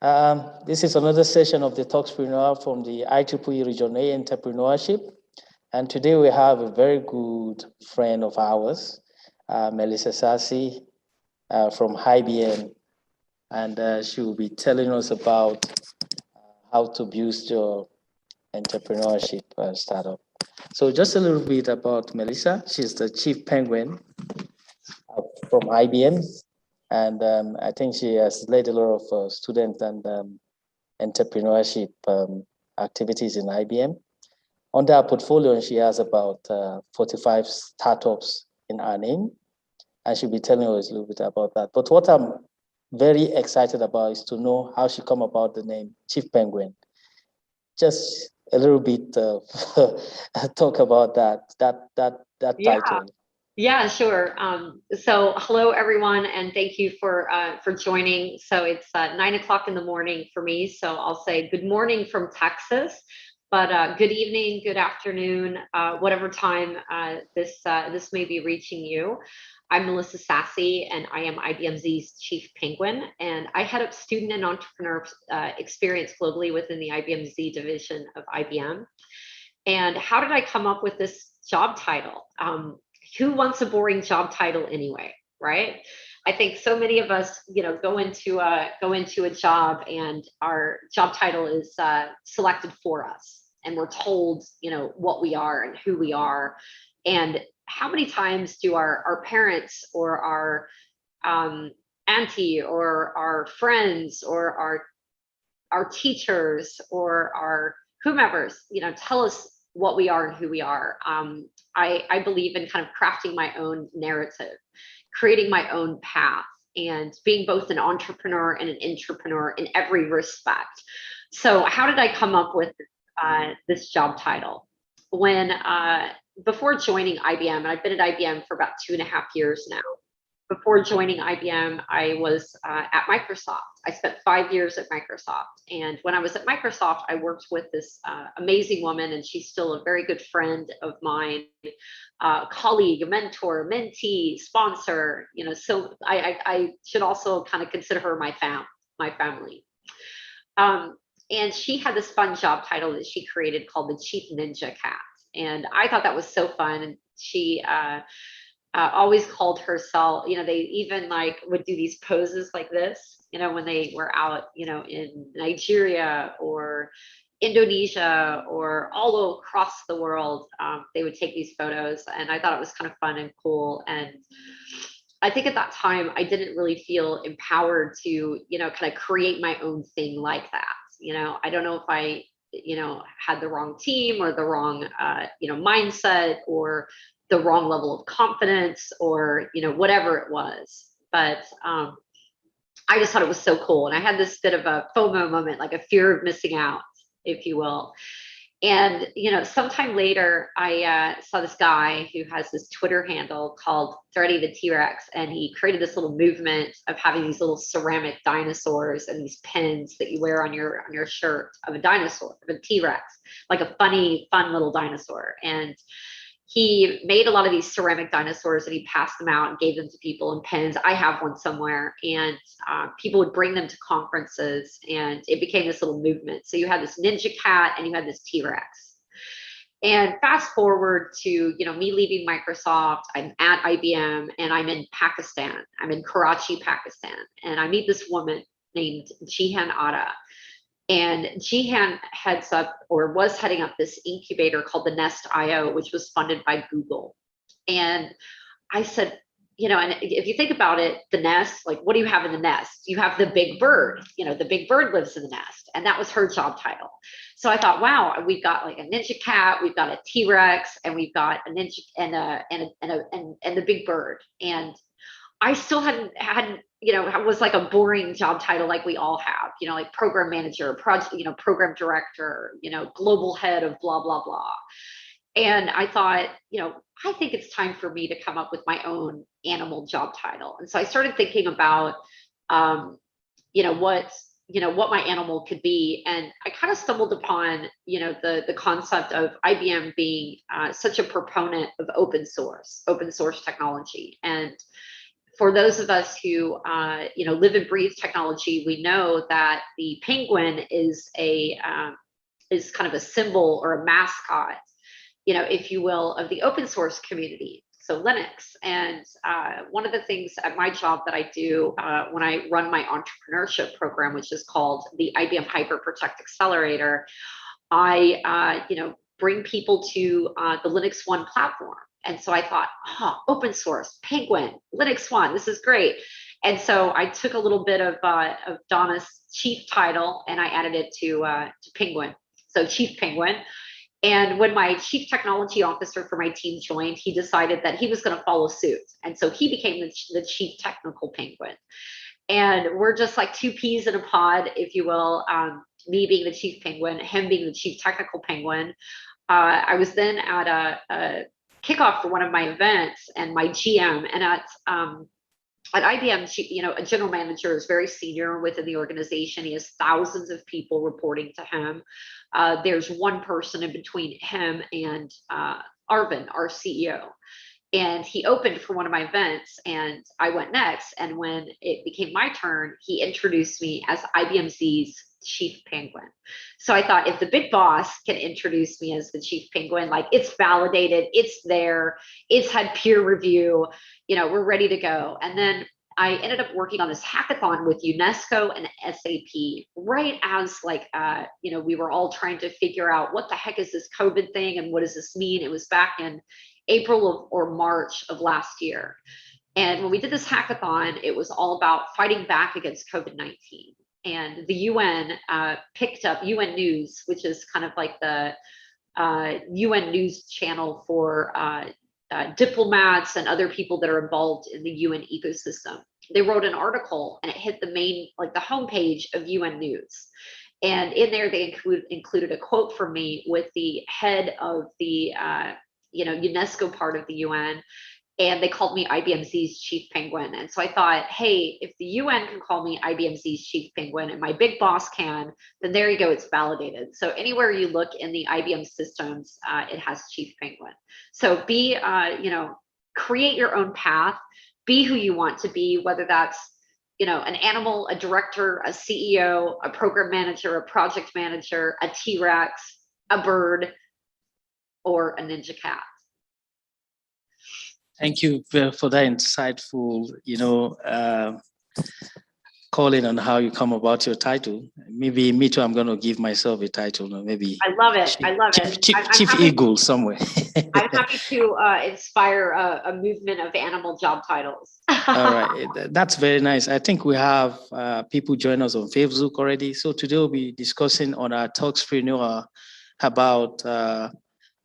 This is another session of the Talkspreneur from the IEEE Region A Entrepreneurship. And today we have a very good friend of ours, Melissa Sassi from IBM. And she will be telling us about how to boost your entrepreneurship startup. So just a little bit about Melissa. She's the chief penguin from IBM. And I think she has led a lot of student and entrepreneurship activities in IBM. Under her portfolio, she has about 45 startups in her name. And she'll be telling us a little bit about that. But what I'm very excited about is to know how she come about the name Chief Penguin. Just a little bit talk about that title. Yeah, sure. So hello, everyone, and thank you for joining. So it's 9 o'clock in the morning for me. So I'll say good morning from Texas, but good evening, good afternoon, whatever time this may be reaching you. I'm Melissa Sassi, and I am IBMZ's Chief Penguin, and I head up student and entrepreneur experience globally within the IBMZ division of IBM. And how did I come up with this job title? Who wants a boring job title anyway, right? I think so many of us, go into a job and our job title is selected for us, and we're told, what we are and who we are. And how many times do our parents or our auntie or our friends or our teachers or our whomevers, tell us what we are and who we are. I believe in kind of crafting my own narrative, creating my own path, and being both an entrepreneur and an intrapreneur in every respect. So how did I come up with this job title? Before joining IBM, and I've been at IBM for about 2.5 years now. Before joining IBM, I was at Microsoft. I spent 5 years at Microsoft. And when I was at Microsoft, I worked with this amazing woman, and she's still a very good friend of mine, colleague, mentor, mentee, sponsor, so I should also kind of consider her my family. And she had this fun job title that she created called the Chief Ninja Cat. And I thought that was so fun. And she always called herself, they even would do these poses like this, when they were out, in Nigeria or Indonesia or all across the world, they would take these photos. And I thought it was kind of fun and cool. And I think at that time, I didn't really feel empowered to, kind of create my own thing like that. I don't know if I, had the wrong team or the wrong, mindset or the wrong level of confidence or, whatever it was. But I just thought it was so cool. And I had this bit of a FOMO moment, like a fear of missing out, if you will. And, sometime later, I saw this guy who has this Twitter handle called Thready the T-Rex. And he created this little movement of having these little ceramic dinosaurs and these pins that you wear on your shirt of a dinosaur, of a T-Rex, like a fun little dinosaur. And he made a lot of these ceramic dinosaurs and he passed them out and gave them to people in pens. I have one somewhere, and people would bring them to conferences, and it became this little movement. So you had this ninja cat and you had this T-Rex. And fast forward to, me leaving Microsoft, I'm at IBM and I'm in Pakistan. I'm in Karachi, Pakistan. And I meet this woman named Jihan Atta. And Jihan heads up, or was heading up, this incubator called the Nest.io, which was funded by Google. And I said, and if you think about it, the nest, what do you have in the nest? You have the big bird, the big bird lives in the nest. And that was her job title. So I thought, wow, we've got a ninja cat, we've got a T-Rex, and we've got a ninja and the big bird. And I still hadn't, it was like a boring job title like we all have, like program manager, project, program director, global head of blah, blah, blah. And I thought, I think it's time for me to come up with my own animal job title. And so I started thinking about, what my animal could be. And I kind of stumbled upon, the concept of IBM being such a proponent of open source technology. And for those of us who live and breathe technology, we know that the penguin is kind of a symbol or a mascot, if you will, of the open source community. So Linux. And one of the things at my job that I do when I run my entrepreneurship program, which is called the IBM Hyper Protect Accelerator, I bring people to the Linux One platform. And so I thought, open source, Penguin, Linux One, this is great. And so I took a little bit of Donna's chief title and I added it to Penguin. So Chief Penguin. And when my chief technology officer for my team joined, he decided that he was going to follow suit. And so he became the chief technical penguin. And we're just like two peas in a pod, if you will, me being the chief penguin, him being the chief technical penguin. I was then at a kickoff for one of my events, and my GM, and at IBM, a general manager is very senior within the organization. He has thousands of people reporting to him. There's one person in between him and Arvind, our CEO. And he opened for one of my events and I went next. And when it became my turn, he introduced me as IBMZ's chief penguin. So I thought, if the big boss can introduce me as the chief penguin, like, it's validated, it's there, it's had peer review, we're ready to go. And then I ended up working on this hackathon with UNESCO and SAP right as we were all trying to figure out what the heck is this COVID thing and what does this mean? It was back in April or March of last year. And when we did this hackathon, it was all about fighting back against COVID-19. And the UN picked up UN News, which is kind of like the UN news channel for diplomats and other people that are involved in the UN ecosystem. They wrote an article and it hit the main, the homepage of UN News. And in there, they included a quote from me with the head of the UNESCO part of the UN. And they called me IBMZ's chief penguin. And so I thought, hey, if the UN can call me IBMZ's chief penguin and my big boss can, then there you go, it's validated. So anywhere you look in the IBM systems, it has chief penguin. So create your own path, be who you want to be, whether that's, an animal, a director, a CEO, a program manager, a project manager, a T-Rex, a bird, or a ninja cat. Thank you for that insightful, calling on how you come about your title. Maybe me too, I'm going to give myself a title. Or maybe I love it. Chief Eagle somewhere. I'm happy to inspire a movement of animal job titles. All right. That's very nice. I think we have people join us on Facebook already. So today we'll be discussing on our Talkspreneur about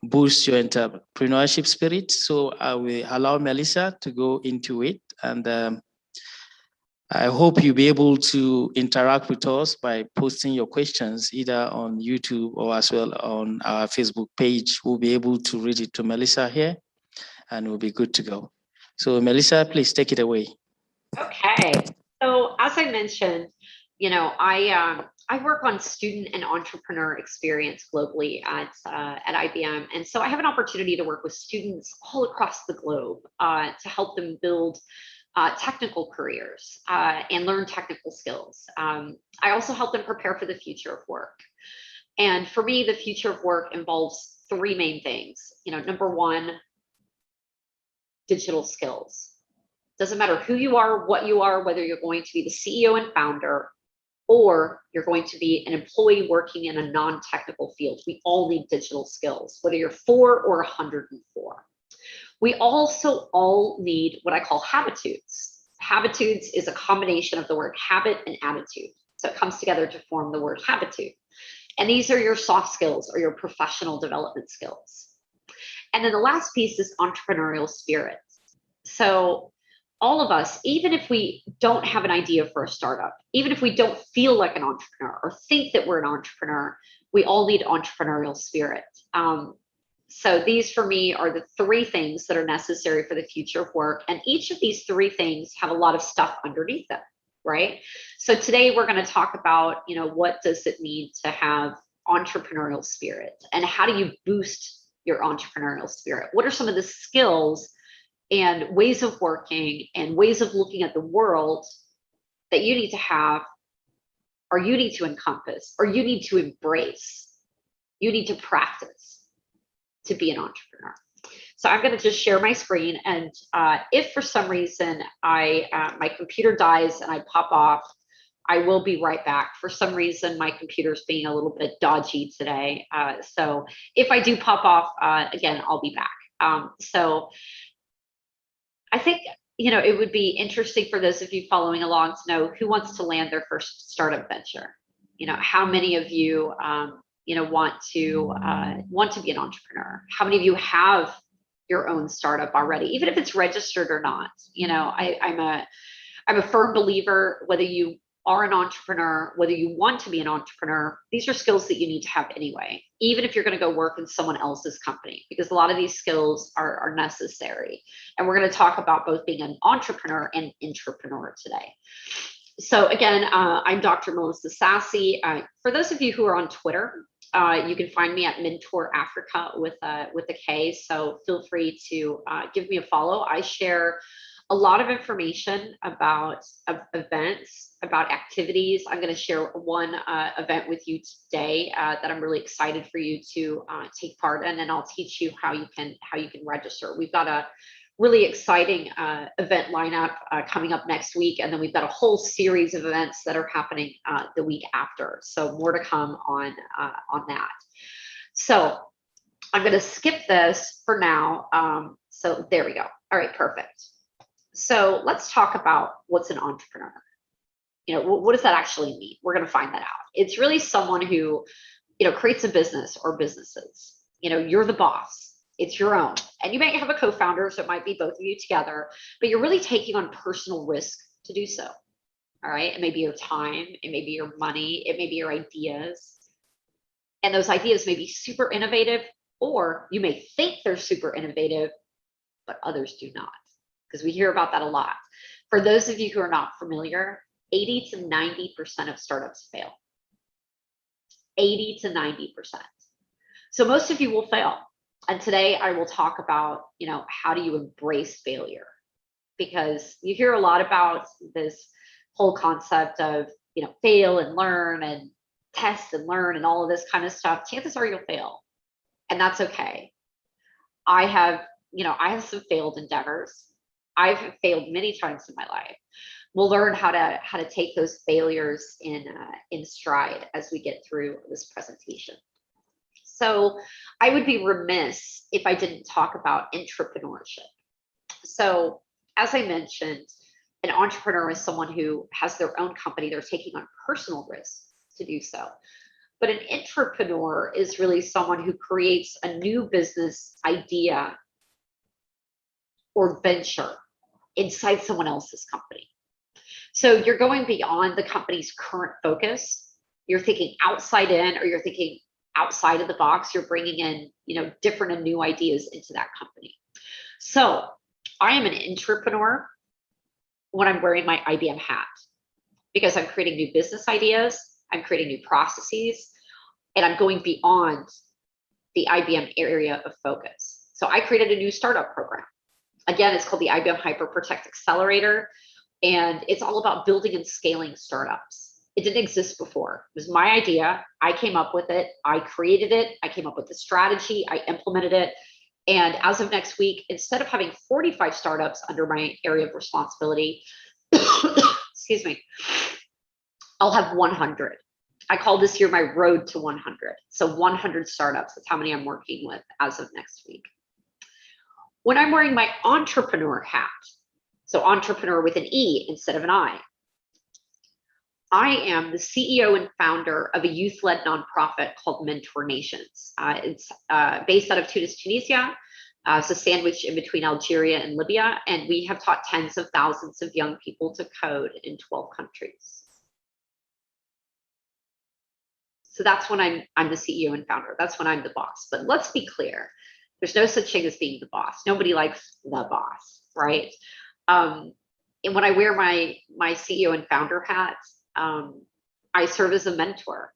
boost your entrepreneurship spirit. So I will allow Melissa to go into it. And I hope you'll be able to interact with us by posting your questions either on YouTube or as well on our Facebook page. We'll be able to read it to Melissa here and we'll be good to go. So Melissa, please take it away. Okay. So as I mentioned, I work on student and entrepreneur experience globally at IBM. And so I have an opportunity to work with students all across the globe to help them build technical careers and learn technical skills. I also help them prepare for the future of work. And for me, the future of work involves three main things. Number one, digital skills. Doesn't matter who you are, what you are, whether you're going to be the CEO and founder, or you're going to be an employee working in a non-technical field. We all need digital skills, whether you're 4 or 104. We also all need what I call habitudes. Habitudes is a combination of the word habit and attitude. So it comes together to form the word habitude. And these are your soft skills or your professional development skills. And then the last piece is entrepreneurial spirit. So all of us, even if we don't have an idea for a startup, even if we don't feel like an entrepreneur or think that we're an entrepreneur, we all need entrepreneurial spirit. So these for me are the three things that are necessary for the future of work. And each of these three things have a lot of stuff underneath them, right? So today we're going to talk about, what does it mean to have entrepreneurial spirit and how do you boost your entrepreneurial spirit? What are some of the skills and ways of working and ways of looking at the world that you need to have, or you need to encompass, or you need to embrace, you need to practice to be an entrepreneur. So I'm going to just share my screen, and if for some reason my computer dies and I pop off, I will be right back. For some reason, my computer's being a little bit dodgy today. So if I do pop off, again, I'll be back. So I think, it would be interesting for those of you following along to know who wants to land their first startup venture. How many of you, want to be an entrepreneur? How many of you have your own startup already, even if it's registered or not? I'm a firm believer, whether you are an entrepreneur, whether you want to be an entrepreneur, these are skills that you need to have anyway, even if you're going to go work in someone else's company, because a lot of these skills are necessary. And we're going to talk about both being an entrepreneur and intrapreneur today. So again, I'm Dr. Melissa Sassi. For those of you who are on Twitter, you can find me at Mentor Africa with a K. So feel free to give me a follow. I share a lot of information about events, about activities. I'm going to share one event with you today that I'm really excited for you to take part in, and I'll teach you how you can register. We've got a really exciting event lineup coming up next week, and then we've got a whole series of events that are happening the week after. So more to come on that. So I'm going to skip this for now. So there we go. All right, perfect. So let's talk about what's an entrepreneur. What does that actually mean? We're going to find that out. It's really someone who, creates a business or businesses. You're the boss. It's your own. And you might have a co-founder, so it might be both of you together, but you're really taking on personal risk to do so. All right. It may be your time. It may be your money. It may be your ideas. And those ideas may be super innovative, or you may think they're super innovative, but others do not. Because we hear about that a lot. For those of you who are not familiar, 80 to 90% of startups fail. 80 to 90%. So most of you will fail. And today I will talk about, how do you embrace failure? Because you hear a lot about this whole concept of, fail and learn and test and learn and all of this kind of stuff. Chances are you'll fail. And that's okay. I have some failed endeavors. I've failed many times in my life. We'll learn how to take those failures in stride as we get through this presentation. So I would be remiss if I didn't talk about intrapreneurship. So as I mentioned, an entrepreneur is someone who has their own company. They're taking on personal risks to do so. But an intrapreneur is really someone who creates a new business idea or venture inside someone else's company. So you're going beyond the company's current focus. You're thinking outside in, or you're thinking outside of the box. You're bringing in, different and new ideas into that company. So I am an intrapreneur when I'm wearing my IBM hat, because I'm creating new business ideas, I'm creating new processes, and I'm going beyond the IBM area of focus. So I created a new startup program. Again, it's called the IBM Hyper Protect Accelerator, and it's all about building and scaling startups. It didn't exist before. It was my idea. I came up with it. I created it. I came up with the strategy. I implemented it. And as of next week, instead of having 45 startups under my area of responsibility, excuse me, I'll have 100. I call this year my road to 100. So 100 startups. That's how many I'm working with as of next week. When I'm wearing my entrepreneur hat, so entrepreneur with an E instead of an I am the CEO and founder of a youth-led nonprofit called Mentor Nations. It's based out of Tunis, Tunisia. It's a sandwich in between Algeria and Libya, and we have taught tens of thousands of young people to code in 12 countries. So that's when I'm the CEO and founder. That's when I'm the boss. But let's be clear. There's no such thing as being the boss. Nobody likes the boss, right? And when I wear my CEO and founder hat, I serve as a mentor.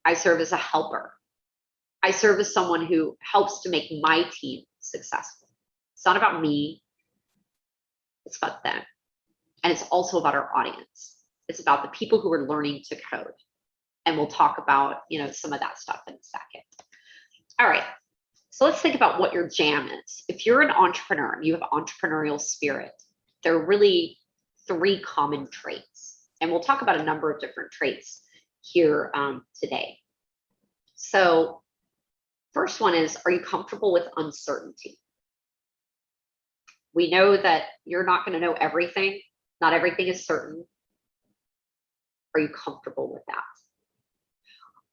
I serve as a helper. I serve as someone who helps to make my team successful. It's not about me. It's about them. And it's also about our audience. It's about the people who are learning to code. And we'll talk about, some of that stuff in a second. All right. So let's think about what your jam is. If you're an entrepreneur and you have entrepreneurial spirit, there are really 3 common traits. And we'll talk about a number of different traits here today. So first one is, are you comfortable with uncertainty? We know that you're not going to know everything. Not everything is certain. Are you comfortable with that?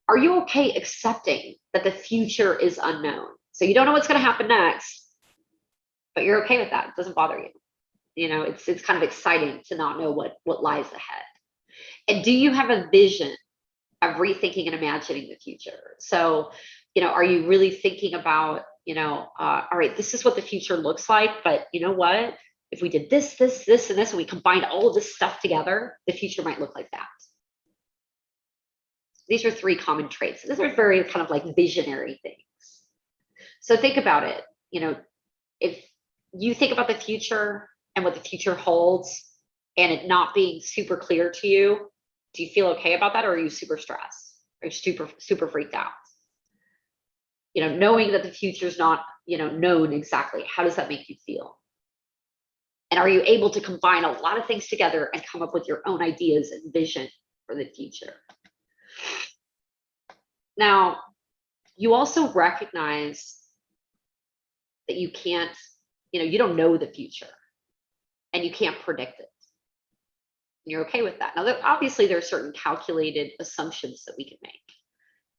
Are you okay accepting that the future is unknown? So you don't know what's going to happen next, but you're okay with that. It doesn't bother you. It's kind of exciting to not know what lies ahead. And do you have a vision of rethinking and imagining the future? So, are you really thinking about, all right, this is what the future looks like, but you know what? If we did this, this, this, and this, and we combined all of this stuff together, the future might look like that. These are 3 common traits. These are very kind of like visionary things. So think about it. If you think about the future and what the future holds and it not being super clear to you, do you feel okay about that? Or are you super stressed? Are you super freaked out? Knowing that the future is not, known exactly, how does that make you feel? And are you able to combine a lot of things together and come up with your own ideas and vision for the future? Now, you also recognize that you can't, you don't know the future and you can't predict it. And you're okay with that. Now, obviously, there are certain calculated assumptions that we can make,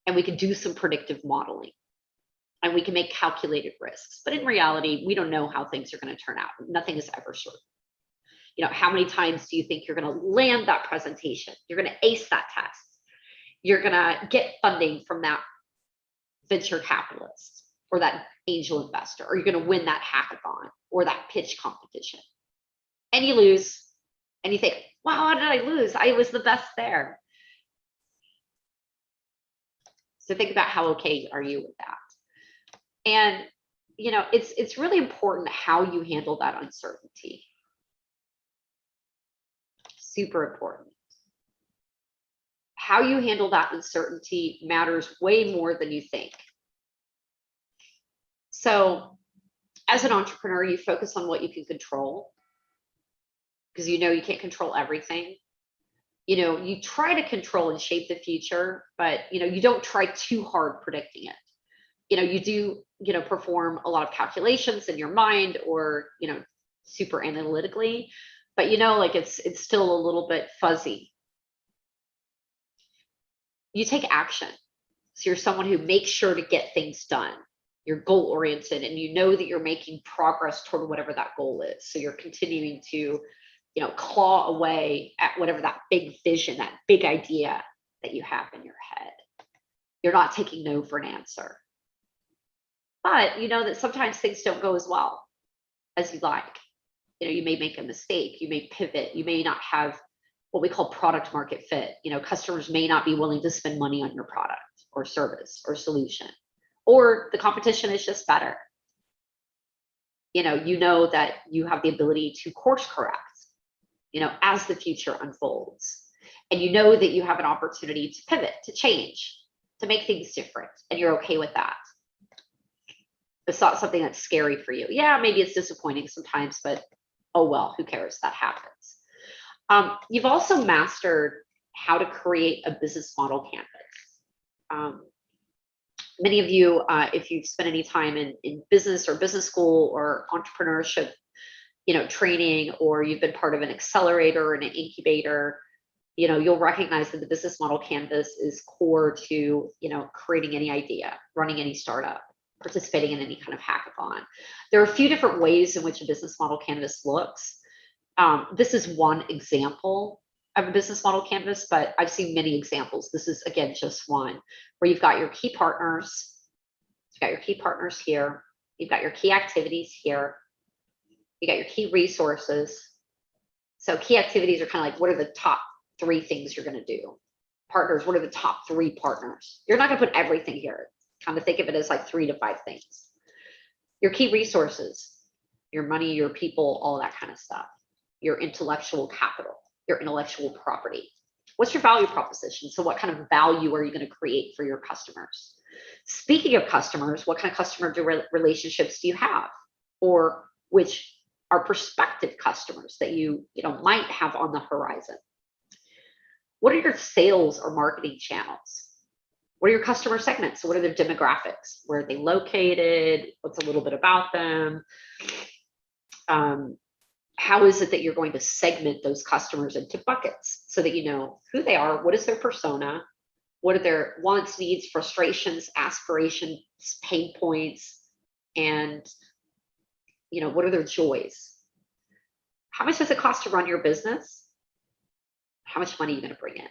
and we can do some predictive modeling, and we can make calculated risks. But in reality, we don't know how things are going to turn out. Nothing is ever certain. How many times do you think you're going to land that presentation? You're going to ace that test. You're going to get funding from that venture capitalist or that angel investor, or you're going to win that hackathon or that pitch competition. And you lose, and you think, wow, how did I lose? I was the best there. So think about how okay are you with that? And, it's really important how you handle that uncertainty. Super important. How you handle that uncertainty matters way more than you think. So as an entrepreneur, you focus on what you can control, because you can't control everything. You try to control and shape the future, but you don't try too hard predicting it. You do perform a lot of calculations in your mind, or super analytically, but it's still a little bit fuzzy. You take action. So you're someone who makes sure to get things done. You're goal oriented, and that you're making progress toward whatever that goal is. So you're continuing to claw away at whatever that big vision, that big idea that you have in your head. You're not taking no for an answer. But that sometimes things don't go as well as you'd like. You may make a mistake, you may pivot, you may not have what we call product market fit. Customers may not be willing to spend money on your product or service or solution, or the competition is just better. That you have the ability to course correct, as the future unfolds. And that you have an opportunity to pivot, to change, to make things different, and you're okay with that. It's not something that's scary for you. Yeah, maybe it's disappointing sometimes, but oh well, who cares? That happens. You've also mastered how to create a business model canvas. Many of you, if you've spent any time in business or business school or entrepreneurship, training, or you've been part of an accelerator or an incubator, you'll recognize that the business model canvas is core to, creating any idea, running any startup, participating in any kind of hackathon. There are a few different ways in which a business model canvas looks. This is one example of a business model canvas, but I've seen many examples. This is, again, just one where you've got your key partners. You've got your key partners here. You've got your key activities here. You got your key resources. So key activities are kind of like, what are the top 3 things you're going to do? Partners, what are the top 3 partners? You're not going to put everything here. Kind of think of it as like 3 to 5 things. Your key resources, your money, your people, all that kind of stuff. your intellectual capital, your intellectual property. What's your value proposition? So what kind of value are you going to create for your customers? Speaking of customers, what kind of customer relationships do you have? Or which are prospective customers that you might have on the horizon? What are your sales or marketing channels? What are your customer segments? So what are their demographics? Where are they located? What's a little bit about them? How is it that you're going to segment those customers into buckets so that you know who they are, what is their persona, what are their wants, needs, frustrations, aspirations, pain points, and what are their joys? How much does it cost to run your business? How much money are you going to bring in?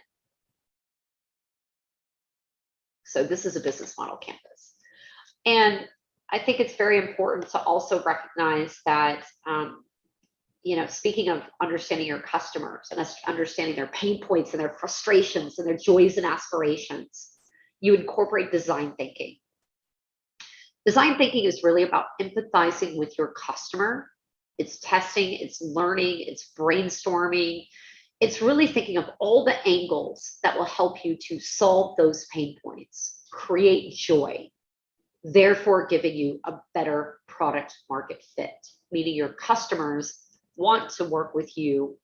So this is a business model canvas. And I think it's very important to also recognize that, speaking of understanding your customers and understanding their pain points and their frustrations and their joys and aspirations, you incorporate design thinking. Design thinking is really about empathizing with your customer. It's testing, it's learning, it's brainstorming. It's really thinking of all the angles that will help you to solve those pain points, create joy, therefore giving you a better product market fit, meaning your customers want to work with you,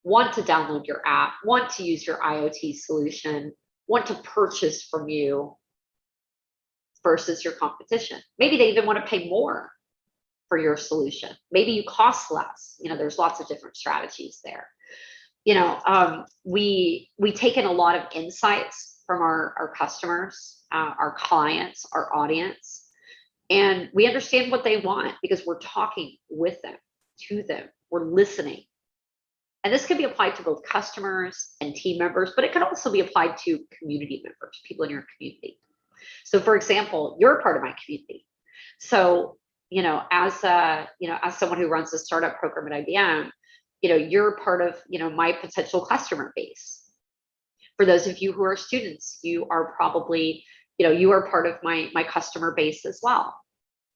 want to download your app, want to use your IoT solution, want to purchase from you versus your competition. Maybe they even want to pay more for your solution. Maybe you cost less. There's lots of different strategies there. We take in a lot of insights from our customers, our clients, our audience, and we understand what they want because we're talking with them, to them, we're listening. And this can be applied to both customers and team members, but it can also be applied to community members, people in your community. So for example, you're a part of my community. So, as someone who runs a startup program at IBM, you're part of, my potential customer base. For those of you who are students, you are probably, you are part of my customer base as well,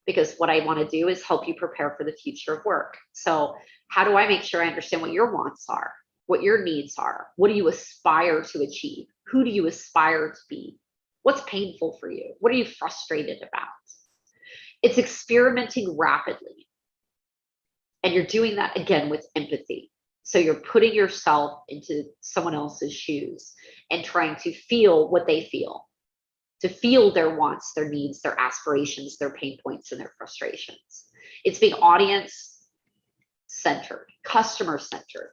because what I want to do is help you prepare for the future of work. So how do I make sure I understand what your wants are, what your needs are? What do you aspire to achieve? Who do you aspire to be? What's painful for you? What are you frustrated about? It's experimenting rapidly. And you're doing that again with empathy. So you're putting yourself into someone else's shoes and trying to feel what they feel, to feel their wants, their needs, their aspirations, their pain points, and their frustrations. It's being audience-centered, customer-centered,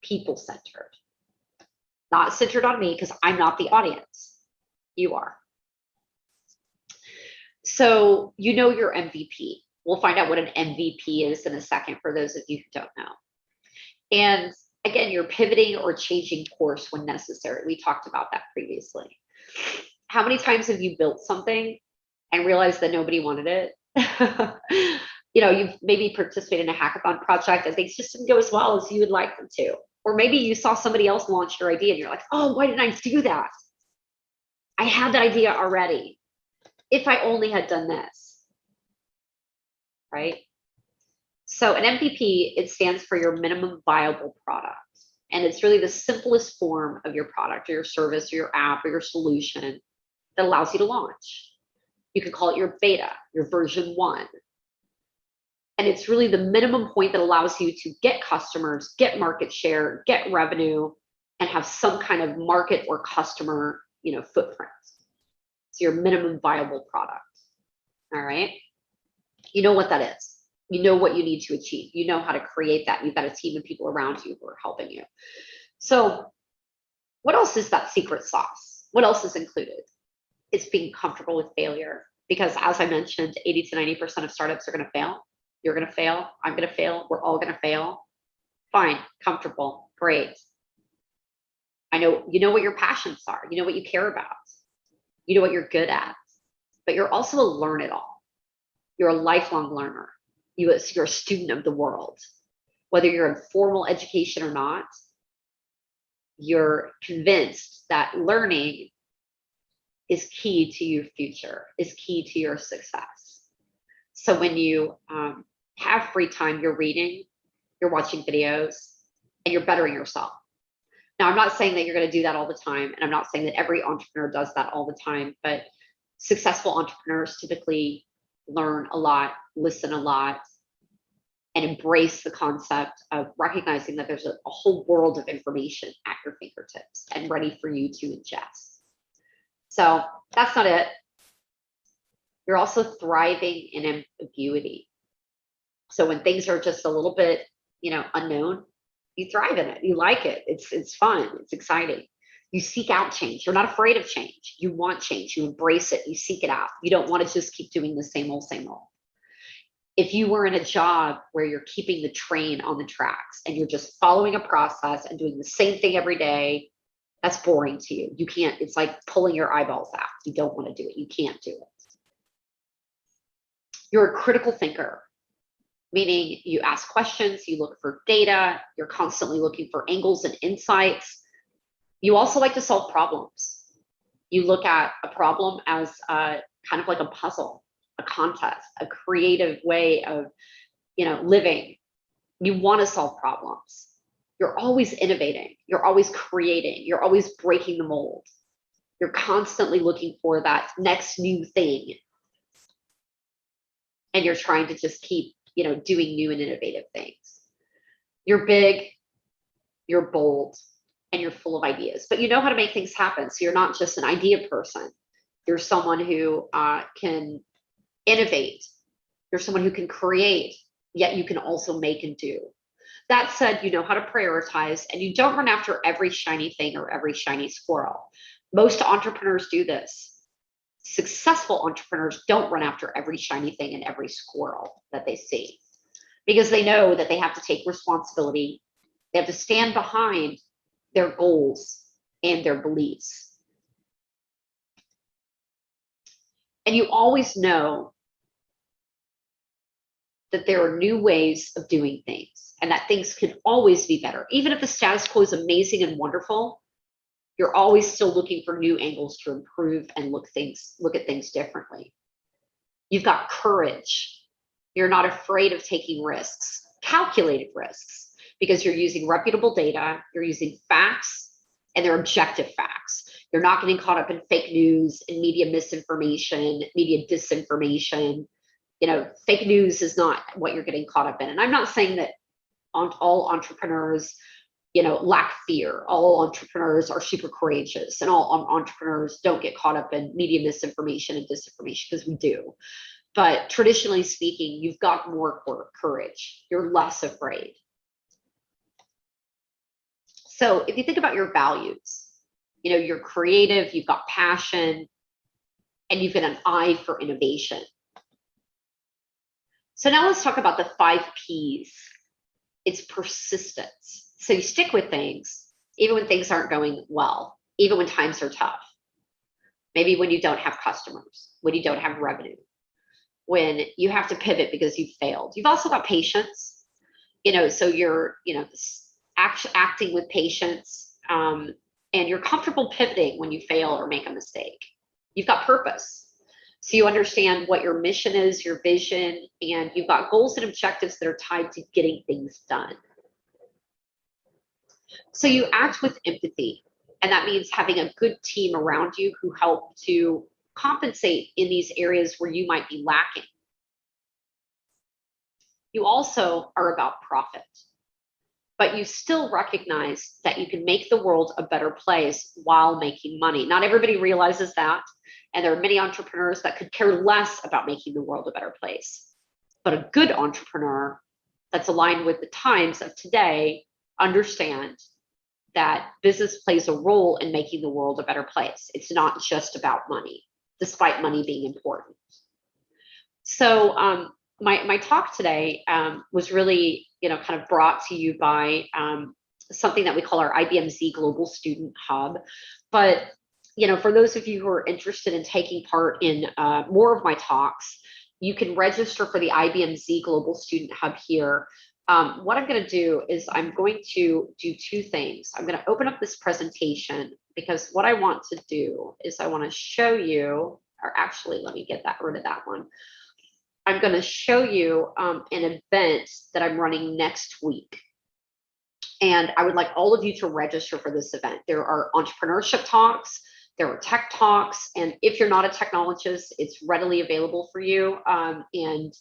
people-centered. Not centered on me because I'm not the audience. You are. So your MVP. We'll find out what an MVP is in a second for those of you who don't know. And again, you're pivoting or changing course when necessary. We talked about that previously. How many times have you built something and realized that nobody wanted it? You've maybe participated in a hackathon project and things just didn't go as well as you would like them to. Or maybe you saw somebody else launch your idea and you're like, oh, why didn't I do that? I had that idea already. If I only had done this, right? So an MVP, it stands for your minimum viable product. And it's really the simplest form of your product or your service or your app or your solution that allows you to launch. You can call it your beta, your version 1. And it's really the minimum point that allows you to get customers, get market share, get revenue, and have some kind of market or customer, footprint. So your minimum viable product. All right. You know what that is. You know what you need to achieve. You know how to create that. You've got a team of people around you who are helping you. So what else is that secret sauce? What else is included? It's being comfortable with failure. Because as I mentioned, 80 to 90% of startups are going to fail. You're going to fail. I'm going to fail. We're all going to fail. Fine. Comfortable. Great. I know, you know what your passions are. You know what you care about. You know what you're good at. But you're also a learn-it-all. You're a lifelong learner. You're a student of the world. Whether you're in formal education or not, you're convinced that learning is key to your future, is key to your success. So when you have free time, you're reading, you're watching videos, and you're bettering yourself. Now, I'm not saying that you're going to do that all the time, and I'm not saying that every entrepreneur does that all the time, but successful entrepreneurs typically learn a lot, listen a lot, and embrace the concept of recognizing that there's a whole world of information at your fingertips and ready for you to ingest. So that's not it. You're also thriving in ambiguity. So when things are just a little bit, unknown, you thrive in it. You like it. It's fun. It's exciting. You seek out change. You're not afraid of change. You want change. You embrace it. You seek it out. You don't want to just keep doing the same old, same old. If you were in a job where you're keeping the train on the tracks and you're just following a process and doing the same thing every day, that's boring to you. You can't, it's like pulling your eyeballs out. You don't want to do it. You can't do it. You're a critical thinker, meaning you ask questions, you look for data, you're constantly looking for angles and insights. You also like to solve problems. You look at a problem as kind of like a puzzle, a contest, a creative way of, living. You want to solve problems. You're always innovating. You're always creating. You're always breaking the mold. You're constantly looking for that next new thing. And you're trying to just keep, doing new and innovative things. You're big, you're bold, and you're full of ideas, but you know how to make things happen. So you're not just an idea person. You're someone who can innovate. You're someone who can create, yet you can also make and do. That said, you know how to prioritize, and you don't run after every shiny thing or every shiny squirrel. Most entrepreneurs do this. Successful entrepreneurs don't run after every shiny thing and every squirrel that they see, because they know that they have to take responsibility. They have to stand behind their goals and their beliefs. And you always know that there are new ways of doing things and that things can always be better. Even if the status quo is amazing and wonderful, you're always still looking for new angles to improve and look at things differently. You've got courage. You're not afraid of taking risks, calculated risks, because you're using reputable data, you're using facts, and they're objective facts. You're not getting caught up in fake news and media misinformation, media disinformation. Fake news is not what you're getting caught up in. And I'm not saying that all entrepreneurs, lack fear. All entrepreneurs are super courageous, and all entrepreneurs don't get caught up in media misinformation and disinformation, because we do. But traditionally speaking, you've got more courage. You're less afraid. So if you think about your values, you're creative, you've got passion, and you've got an eye for innovation. So now let's talk about the 5 Ps. It's persistence. So you stick with things, even when things aren't going well, even when times are tough. Maybe when you don't have customers, when you don't have revenue, when you have to pivot because you've failed. You've also got patience, so you're, acting with patience, and you're comfortable pivoting when you fail or make a mistake. You've got purpose. So you understand what your mission is, your vision, and you've got goals and objectives that are tied to getting things done. So you act with empathy, and that means having a good team around you who help to compensate in these areas where you might be lacking. You also are about profit, but you still recognize that you can make the world a better place while making money. Not everybody realizes that, and there are many entrepreneurs that could care less about making the world a better place. But a good entrepreneur that's aligned with the times of today understand that business plays a role in making the world a better place. It's not just about money, despite money being important. So my talk today was really, kind of brought to you by something that we call our IBM Z Global Student Hub. But, for those of you who are interested in taking part in more of my talks, you can register for the IBM Z Global Student Hub here. What I'm going to do is I'm going to do 2 things. I'm going to open up this presentation, because what I want to do is I want to show you, or actually, let me get rid of that one. I'm going to show you an event that I'm running next week. And I would like all of you to register for this event. There are entrepreneurship talks, there are tech talks, and if you're not a technologist, it's readily available for you. And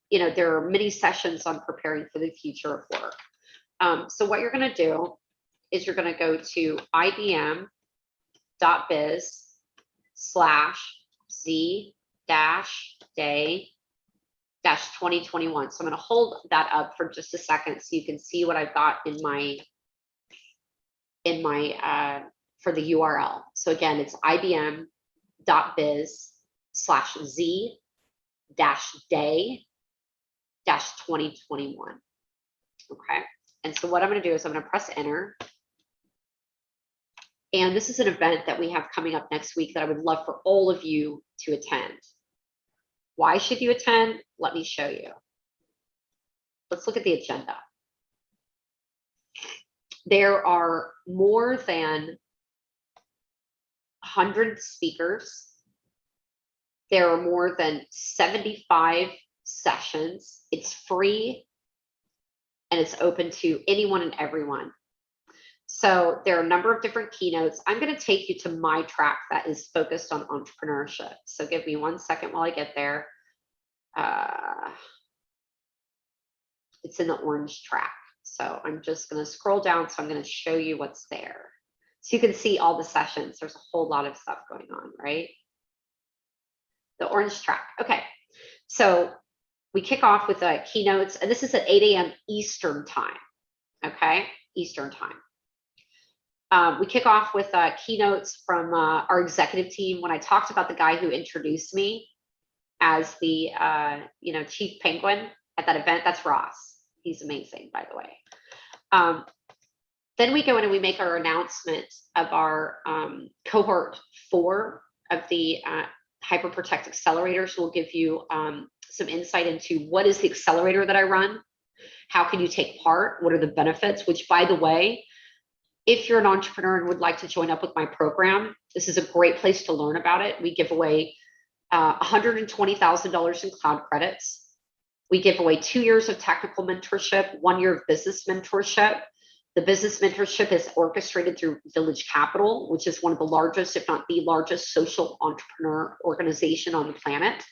you know, there are many sessions on preparing for the future of work. So what you're going to do is you're going to go to ibm.biz/z-day-2021. So I'm going to hold that up for just a second so you can see what I've got in my for the URL. So again, it's ibm.biz/z-day-2021. Okay. And so what I'm going to do is I'm going to press enter. And this is an event that we have coming up next week that I would love for all of you to attend. Why should you attend? Let me show you. Let's look at the agenda. There are more than 100 speakers. There are more than 75 sessions. It's free and it's open to anyone and everyone. So there are a number of different keynotes. I'm going to take you to my track that is focused on entrepreneurship. So give me 1 second while I get there. It's in the orange track. So I'm just going to scroll down. So I'm going to show you what's there. So you can see all the sessions. There's a whole lot of stuff going on, right? The orange track. Okay. So we kick off with keynotes, and this is at 8 a.m. Eastern time. Okay. Eastern time. We kick off with keynotes from our executive team. When I talked about the guy who introduced me as the chief penguin at that event, that's Ross. He's amazing, by the way. Then we go in and we make our announcement of our cohort 4 of the Hyperprotect accelerators. We'll give you some insight into what is the accelerator that I run, how can you take part, what are the benefits, which, by the way, if you're an entrepreneur and would like to join up with my program, this is a great place to learn about it. We give away $120,000 in cloud credits. We give away 2 years of technical mentorship, 1 year of business mentorship. The business mentorship is orchestrated through Village Capital, which is one of the largest, if not the largest, social entrepreneur organization on the planet.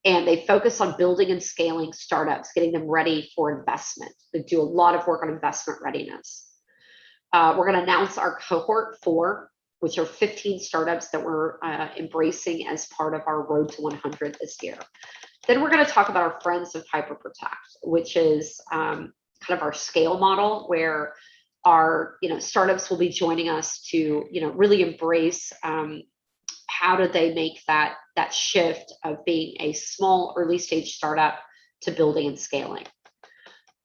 And they focus on building and scaling startups, getting them ready for investment. They do a lot of work on investment readiness. We're going to announce our cohort 4, which are 15 startups that we're embracing as part of our Road to 100 this year. Then we're going to talk about our Friends of Hyperprotect, which is kind of our scale model, where our startups will be joining us to really embrace how do they make that shift of being a small early stage startup to building and scaling.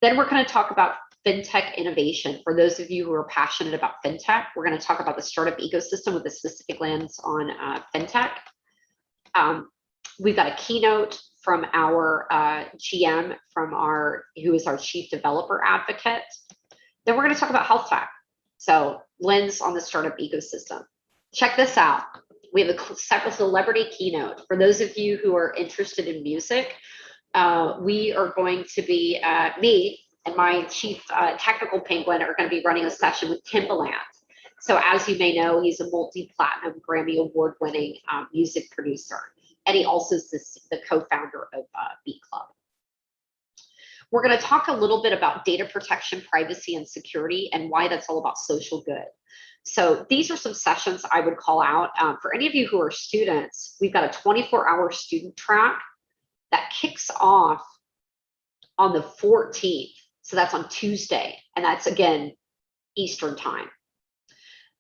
Then we're going to talk about fintech innovation. For those of you who are passionate about fintech, we're going to talk about the startup ecosystem with a specific lens on fintech. We've got a keynote from our GM, who is our chief developer advocate. Then we're going to talk about health tech. So lens on the startup ecosystem. Check this out. We have a celebrity keynote. For those of you who are interested in music, we are going to be, me and my chief technical penguin are going to be running a session with Timbaland. So as you may know, he's a multi-platinum Grammy award-winning music producer. And he also is the co-founder of Beat Club. We're going to talk a little bit about data protection, privacy, and security, and why that's all about social good. So these are some sessions I would call out. For any of you who are students, we've got a 24-hour student track that kicks off on the 14th. So that's on Tuesday, and that's, again, Eastern time.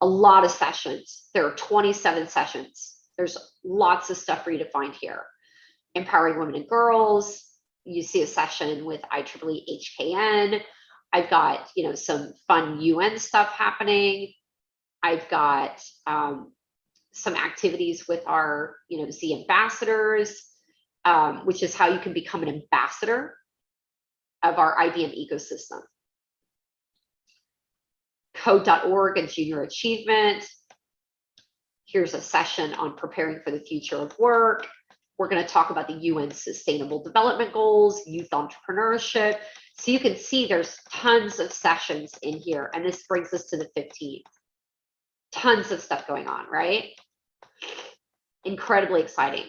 A lot of sessions. There are 27 sessions. There's lots of stuff for you to find here. Empowering women and girls. You see a session with IEEE HKN. I've got, some fun UN stuff happening. I've got some activities with our, Z ambassadors, which is how you can become an ambassador of our IBM ecosystem. Code.org and junior achievement. Here's a session on preparing for the future of work. We're going to talk about the UN Sustainable Development Goals, youth entrepreneurship. So you can see there's tons of sessions in here, and this brings us to the 15th. Tons of stuff going on, right? Incredibly exciting.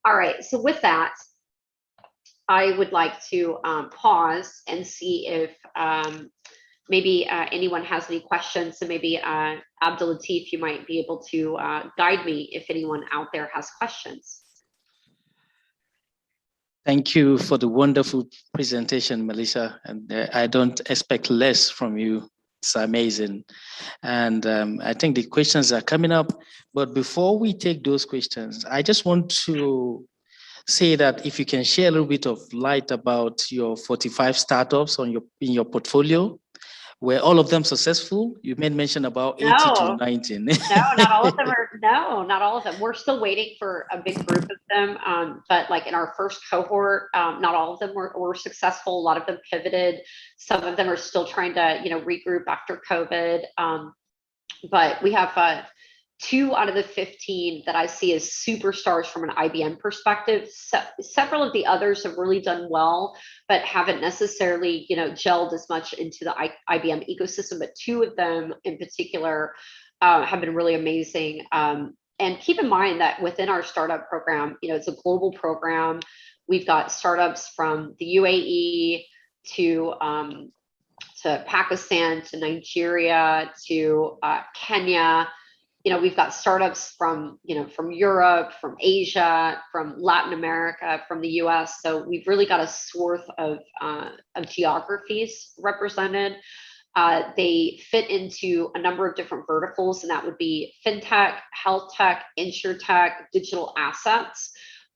All right, so with that, I would like to pause and see if maybe anyone has any questions. So maybe Abdul Latif, you might be able to guide me if anyone out there has questions. Thank you for the wonderful presentation, Melissa. And I don't expect less from you. It's amazing. And I think the questions are coming up. But before we take those questions, I just want to say that if you can share a little bit of light about your 45 startups in your portfolio, were all of them successful? You made mention about 80 to 90. No, not all of them are. No, not all of them. We're still waiting for a big group of them. But like in our first cohort, not all of them were successful. A lot of them pivoted. Some of them are still trying to, regroup after COVID. But we have 2 out of the 15 that I see as superstars from an IBM perspective. So, several of the others have really done well, but haven't necessarily, gelled as much into the IBM ecosystem. But 2 of them in particular have been really amazing. And keep in mind that within our startup program, it's a global program. We've got startups from the UAE to Pakistan, to Nigeria, to Kenya. We've got startups from Europe, from Asia, from Latin America, from the US. So we've really got a swath of geographies represented. They fit into a number of different verticals, and that would be fintech, health tech, insurtech, digital assets,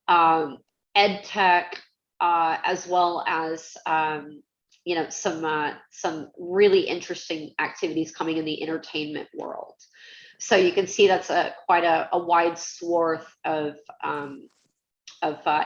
ed tech, as well as some really interesting activities coming in the entertainment world. So you can see that's quite a wide swath of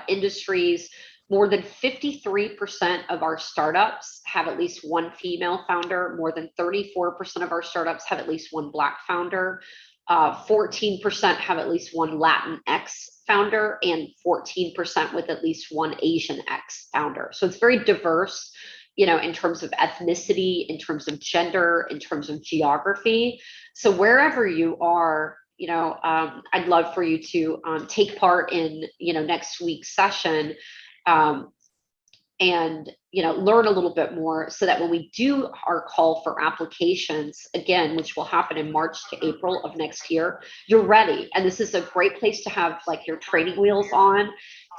industries. More than 53% of our startups have at least one female founder. More than 34% of our startups have at least one Black founder. 14% have at least one Latinx founder, and 14% with at least one Asian X founder. So it's very diverse, in terms of ethnicity, in terms of gender, in terms of geography. So wherever you are, I'd love for you to take part in, next week's session, and learn a little bit more, so that when we do our call for applications again, which will happen in March to April of next year, you're ready. And this is a great place to have like your training wheels on,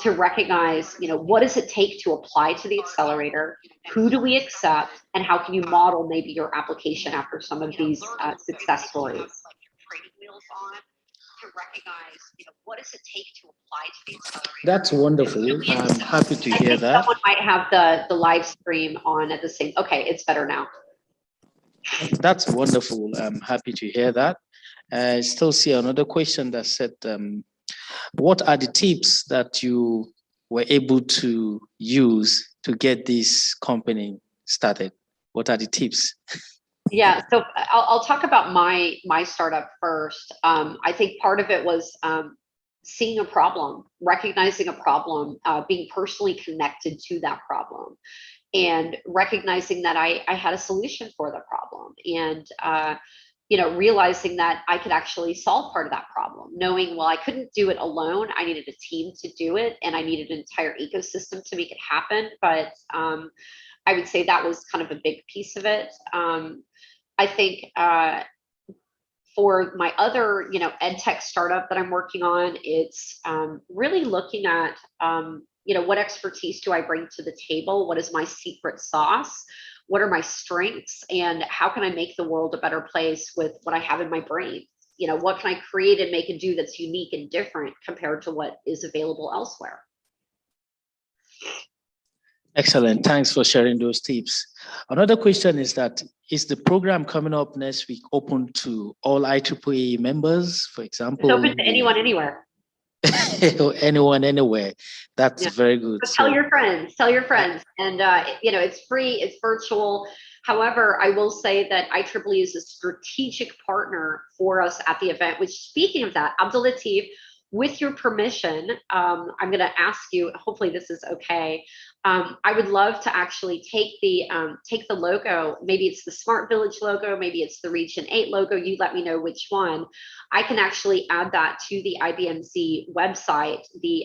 to recognize, what does it take to apply to the accelerator? Who do we accept? And how can you model maybe your application after some of these success stories? To recognize, what does it take to apply to the accelerator? That's wonderful. I'm happy to hear that. Someone might have the live stream on at the same. Okay, it's better now. That's wonderful. I'm happy to hear that. I still see another question that said, what are the tips that you were able to use to get this company started? What are the tips? Yeah, so I'll talk about my startup first. I think part of it was seeing a problem, recognizing a problem, being personally connected to that problem, and recognizing that I had a solution for the problem, and realizing that I could actually solve part of that problem, knowing, well, I couldn't do it alone. I needed a team to do it, and I needed an entire ecosystem to make it happen. But I would say that was kind of a big piece of it. I think for my other, ed tech startup that I'm working on, it's really looking at, what expertise do I bring to the table? What is my secret sauce? What are my strengths? And how can I make the world a better place with what I have in my brain? What can I create and make and do that's unique and different compared to what is available elsewhere? Excellent. Thanks for sharing those tips. Another question is that, is the program coming up next week open to all IEEE members, for example? It's open to anyone, anywhere. Anyone, anywhere. That's very good. So tell your friends, and it's free, it's virtual. However, I will say that IEEE is a strategic partner for us at the event, which, speaking of that, Abdul Latif, with your permission, I'm going to ask you, hopefully this is okay. I would love to actually take the logo. Maybe it's the Smart Village logo, maybe it's the Region 8 logo. You let me know which one. I can actually add that to the IBMZ website, the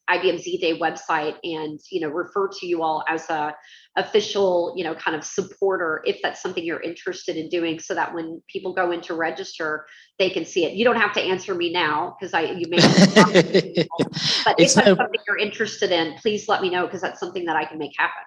IBMZ Day website, and refer to you all as a official kind of supporter if that's something you're interested in doing, so that when people go in to register, they can see it. You don't have to answer me now because you may but if that's something you're interested in, please let me know, because that's something that I can make happen.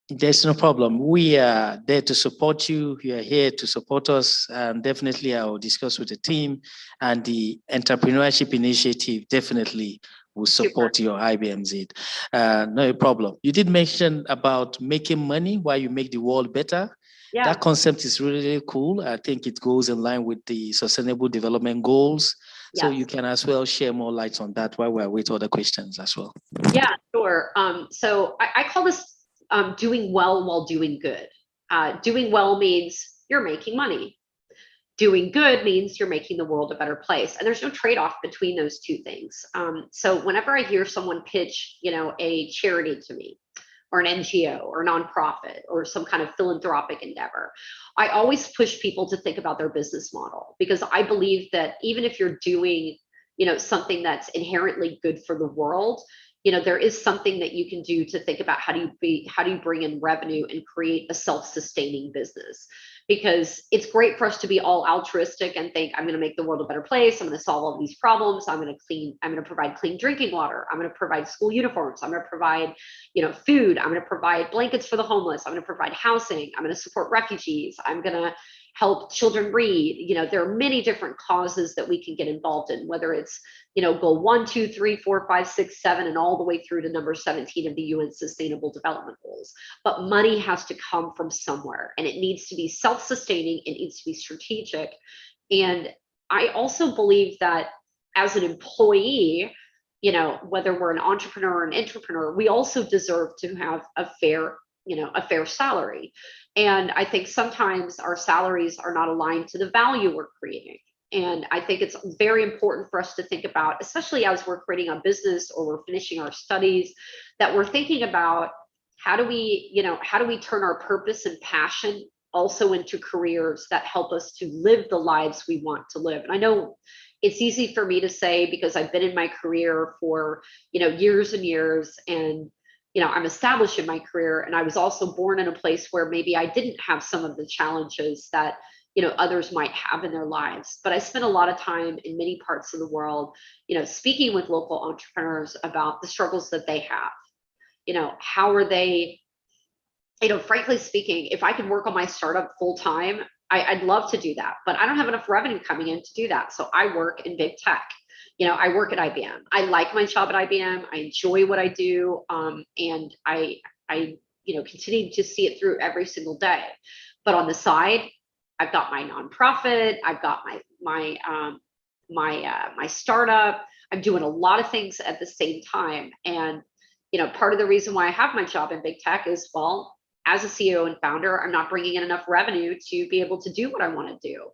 There's no problem. We are there to support you. You are here to support us. Definitely, I will discuss with the team, and the entrepreneurship initiative definitely will support your IBMZ. No problem. You did mention about making money while you make the world better. Yeah. That concept is really, really cool. I think it goes in line with the Sustainable Development Goals. Yes. So you can as well share more light on that while we await other questions as well. Yeah, sure. So I call this doing well while doing good. Doing well means you're making money. Doing good means you're making the world a better place. And there's no trade-off between those two things. So whenever I hear someone pitch, a charity to me, or an NGO or a nonprofit or some kind of philanthropic endeavor, I always push people to think about their business model, because I believe that even if you're doing, something that's inherently good for the world, there is something that you can do to think about how do you bring in revenue and create a self-sustaining business. Because it's great for us to be all altruistic and think, I'm going to make the world a better place. I'm going to solve all these problems. I'm going to provide clean drinking water. I'm going to provide school uniforms. I'm going to provide, food. I'm going to provide blankets for the homeless. I'm going to provide housing. I'm going to support refugees. I'm going to help children read. There are many different causes that we can get involved in, whether it's, goal 1, 2, 3, 4, 5, 6, 7, and all the way through to number 17 of the UN Sustainable Development Goals. But money has to come from somewhere, and it needs to be self-sustaining. It needs to be strategic. And I also believe that as an employee, whether we're an entrepreneur or an intrapreneur, we also deserve to have a fair salary. And I think sometimes our salaries are not aligned to the value we're creating. And I think it's very important for us to think about, especially as we're creating a business or we're finishing our studies, that we're thinking about how do we turn our purpose and passion also into careers that help us to live the lives we want to live. And I know it's easy for me to say, because I've been in my career for, years and years, and I'm established in my career, and I was also born in a place where maybe I didn't have some of the challenges that others might have in their lives. But I spent a lot of time in many parts of the world, speaking with local entrepreneurs about the struggles that they have. How are they, frankly speaking, if I could work on my startup full time, I'd love to do that, but I don't have enough revenue coming in to do that. So I work in big tech. I work at IBM. I like my job at IBM. I enjoy what I do. And I continue to see it through every single day. But on the side, I've got my nonprofit. I've got my startup. I'm doing a lot of things at the same time. And, part of the reason why I have my job in big tech is, well, as a CEO and founder, I'm not bringing in enough revenue to be able to do what I want to do.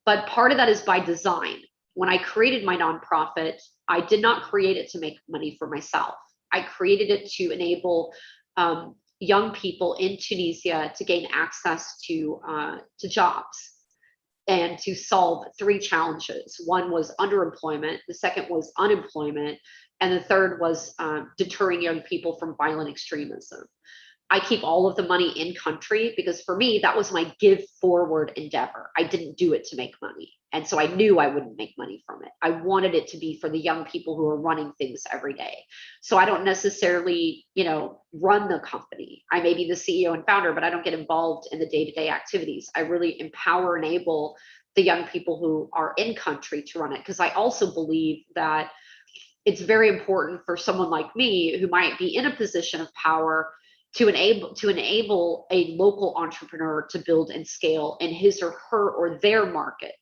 But part of that is by design. When I created my nonprofit, I did not create it to make money for myself. I created it to enable young people in Tunisia to gain access to jobs and to solve 3 challenges. One was underemployment, the second was unemployment, and the third was deterring young people from violent extremism. I keep all of the money in country because for me, that was my give forward endeavor. I didn't do it to make money. And so I knew I wouldn't make money from it. I wanted it to be for the young people who are running things every day. So I don't necessarily, run the company. I may be the CEO and founder, but I don't get involved in the day-to-day activities. I really empower, enable the young people who are in country to run it. Because I also believe that it's very important for someone like me who might be in a position of power to enable a local entrepreneur to build and scale in his or her or their market.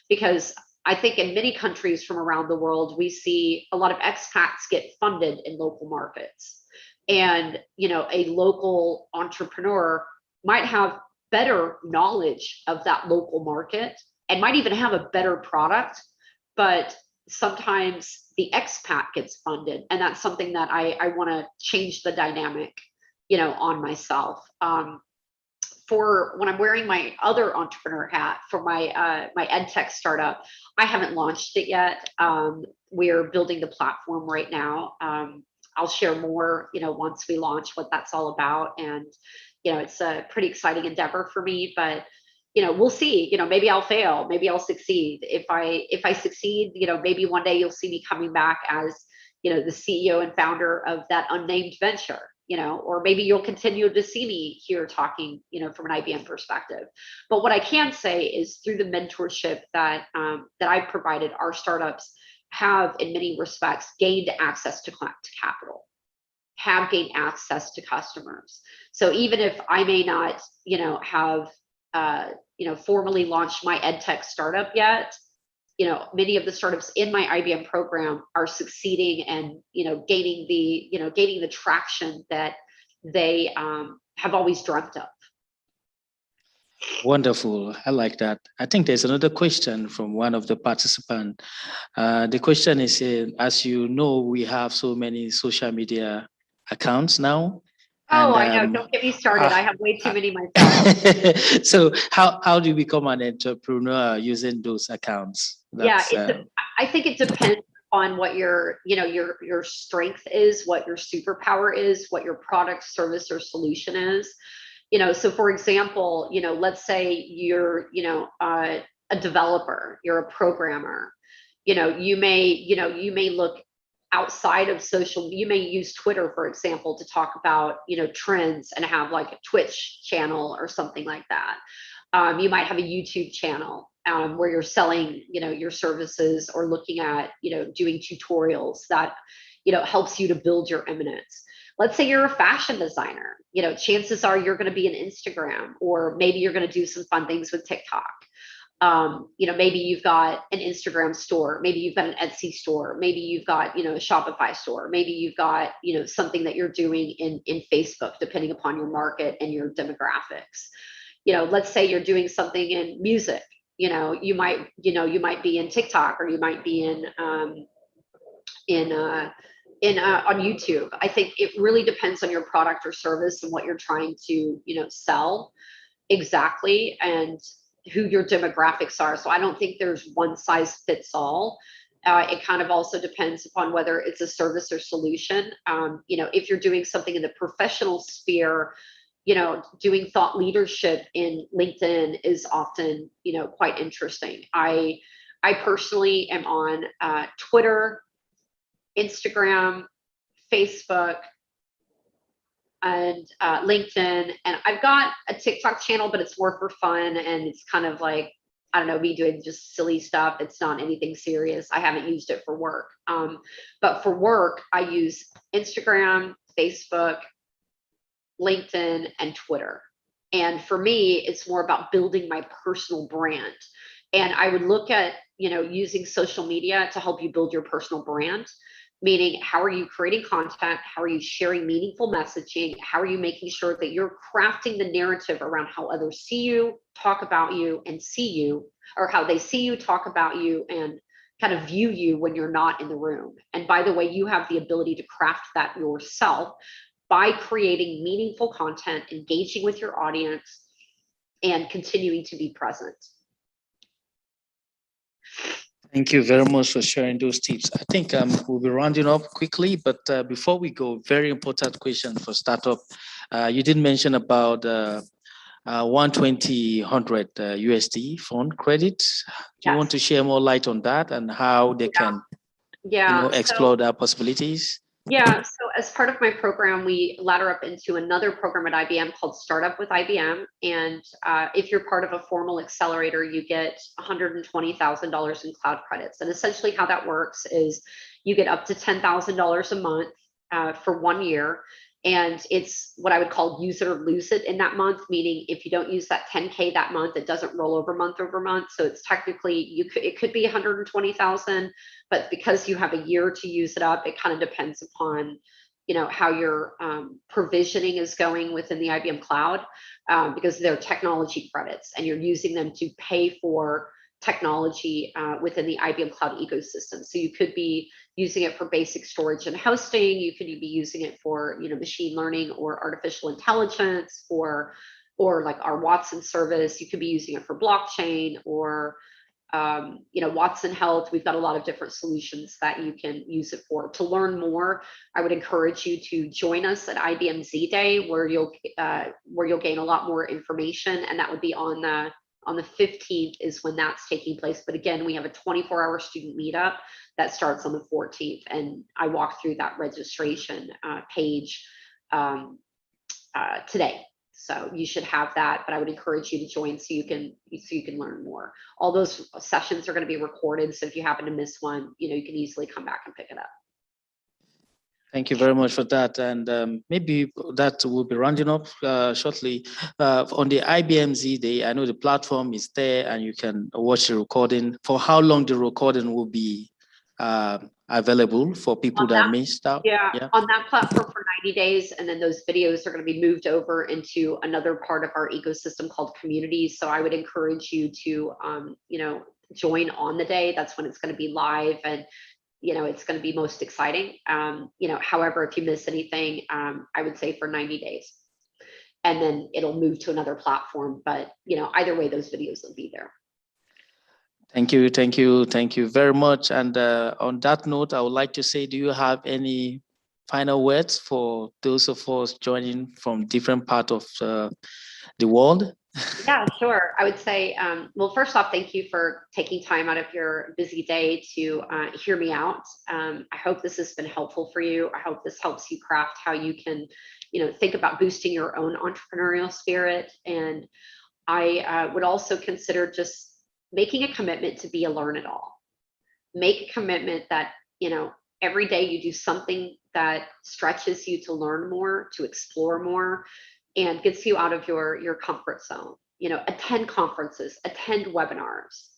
Because I think in many countries from around the world, we see a lot of expats get funded in local markets. And, a local entrepreneur might have better knowledge of that local market and might even have a better product, but sometimes the expat gets funded, and that's something that I want to change the dynamic, on myself. For when I'm wearing my other entrepreneur hat for my ed tech startup, I haven't launched it yet. We're building the platform right now. I'll share more, once we launch, what that's all about. And, it's a pretty exciting endeavor for me, but, we'll see, maybe I'll fail, maybe I'll succeed. If I succeed, maybe one day you'll see me coming back as, the CEO and founder of that unnamed venture, or maybe you'll continue to see me here talking, from an IBM perspective. But what I can say is through the mentorship that I've provided, our startups have, in many respects, gained access to capital, have gained access to customers. So even if I may not, have, formally launched my ed tech startup yet, many of the startups in my IBM program are succeeding and, gaining the traction that they have always dreamt of. Wonderful. I like that. I think there's another question from one of the participants. The question is, as you know, we have so many social media accounts now. Oh, I know. Don't get me started. I have way too many myself. So how do you become an entrepreneur using those accounts? That's, I think it depends on what your strength is, what your superpower is, what your product, service, or solution is. So for example, let's say you're, a developer, you're a programmer, you may look outside of social. You may use Twitter, for example, to talk about, trends and have like a Twitch channel or something like that. You might have a YouTube channel where you're selling, your services, or looking at, doing tutorials that, helps you to build your eminence. Let's say you're a fashion designer, chances are you're going to be an Instagram, or maybe you're going to do some fun things with TikTok. Maybe you've got an Instagram store, maybe you've got an Etsy store, maybe you've got, a Shopify store, maybe you've got, something that you're doing in Facebook, depending upon your market and your demographics. Let's say you're doing something in music, you might be in TikTok, or you might be on YouTube. I think it really depends on your product or service and what you're trying to, sell exactly, and who your demographics are. So I don't think there's one size fits all. It kind of also depends upon whether it's a service or solution. If you're doing something in the professional sphere, doing thought leadership in LinkedIn is often, quite interesting. I personally am on Twitter, Instagram, Facebook, and LinkedIn, and I've got a TikTok channel, but it's more for fun, and it's kind of like, I don't know, me doing just silly stuff. It's not anything serious. I haven't used it for work. But for work, I use Instagram, Facebook, LinkedIn, and Twitter. And for me, it's more about building my personal brand. And I would look at, using social media to help you build your personal brand. Meaning, how are you creating content? How are you sharing meaningful messaging? How are you making sure that you're crafting the narrative around how others see you, talk about you, and see you, or how they see you, talk about you, and kind of view you when you're not in the room? And by the way, you have the ability to craft that yourself by creating meaningful content, engaging with your audience, and continuing to be present. Thank you very much for sharing those tips. I think we'll be rounding up quickly, but before we go, very important question for startup. You did mention about 100 USD fund credit. Do you want to share more light on that and how they can explore their possibilities? Yeah, so as part of my program, we ladder up into another program at IBM called Startup with IBM. And if you're part of a formal accelerator, you get $120,000 in cloud credits. And essentially how that works is you get up to $10,000 a month for 1 year. And it's what I would call use it or lose it in that month, meaning if you don't use that 10K that month, it doesn't roll over month over month. So it's technically, it could be 120,000, but because you have a year to use it up, it kind of depends upon, how your provisioning is going within the IBM cloud, because they're technology credits and you're using them to pay for, technology within the IBM cloud ecosystem. So you could be using it for basic storage and hosting. You could be using it for, you know, machine learning or artificial intelligence, or like our Watson service. You could be using it for blockchain, or you know, Watson Health. We've got a lot of different solutions that you can use it for. To learn more, I would encourage you to join us at IBM Z Day, where you'll gain a lot more information, and that would be on the 15th is when that's taking place. But again, we have a 24-hour student meetup that starts on the 14th, and I walk through that registration page today. So you should have that, but I would encourage you to join so you can learn more. All those sessions are going to be recorded, so if you happen to miss one, you know, you can easily come back and pick it up. Thank you very much for that. And maybe that will be rounding up shortly. On the IBM Z Day, I know the platform is there and you can watch the recording. For how long the recording will be available for people that missed out? Yeah, on that platform for 90 days. And then those videos are going to be moved over into another part of our ecosystem called communities. So I would encourage you to, you know, join on the day. That's when it's going to be live, and you know, it's going to be most exciting. You know, however, if you miss anything, I would say for 90 days, and then it'll move to another platform. But, you know, either way, those videos will be there. Thank you very much. And on that note, I would like to say, do you have any final words for those of us joining from different parts of the world? Yeah, sure. I would say, well, first off, thank you for taking time out of your busy day to hear me out. I hope this has been helpful for you. I hope this helps you craft how you can, you know, think about boosting your own entrepreneurial spirit. And I would also consider just making a commitment to be a learn-it-all. Make a commitment that, you know, every day you do something that stretches you to learn more, to explore more, and gets you out of your comfort zone. You know, attend conferences, attend webinars,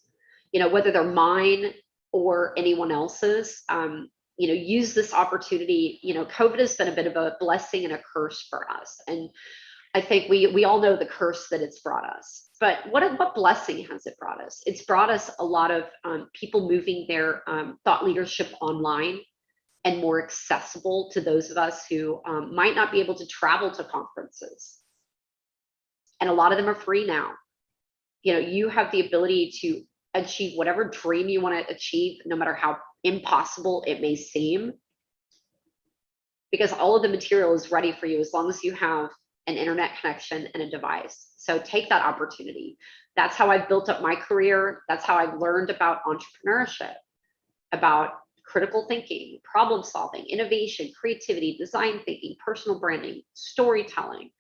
you know, whether they're mine or anyone else's. You know, use this opportunity. You know, COVID has been a bit of a blessing and a curse for us. And I think we all know the curse that it's brought us. But what blessing has it brought us? It's brought us a lot of people moving their thought leadership online and more accessible to those of us who might not be able to travel to conferences. And a lot of them are free now. You know, you have the ability to achieve whatever dream you want to achieve, no matter how impossible it may seem, because all of the material is ready for you as long as you have an internet connection and a device. So take that opportunity. That's how I've built up my career. That's how I've learned about entrepreneurship, about critical thinking, problem solving, innovation, creativity, design thinking, personal branding, storytelling,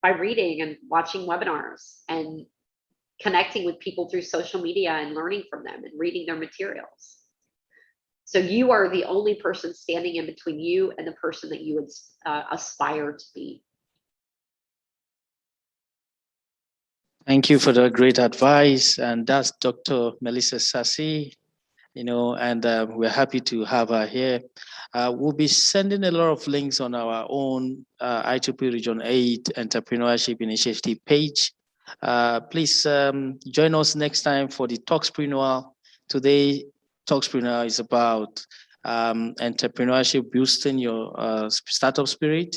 by reading and watching webinars and connecting with people through social media and learning from them and reading their materials. So you are the only person standing in between you and the person that you would aspire to be. Thank you for the great advice. And that's Dr. Melissa Sassi, you know, and we're happy to have her here. We'll be sending a lot of links on our own IEEE Region 8 Entrepreneurship Initiative page. Please join us next time for the Talkspreneur. Today, Talkspreneur is about entrepreneurship, boosting your startup spirit.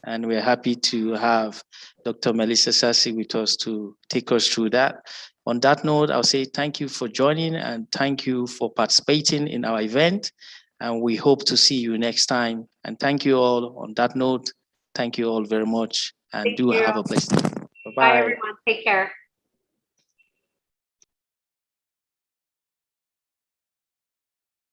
And we're happy to have Dr. Melissa Sassi with us to take us through that. On that note, I'll say thank you for joining and thank you for participating in our event. And we hope to see you next time. And thank you all. On that note, thank you all very much. And have a blessed day. Bye-bye. Bye, everyone. Take care.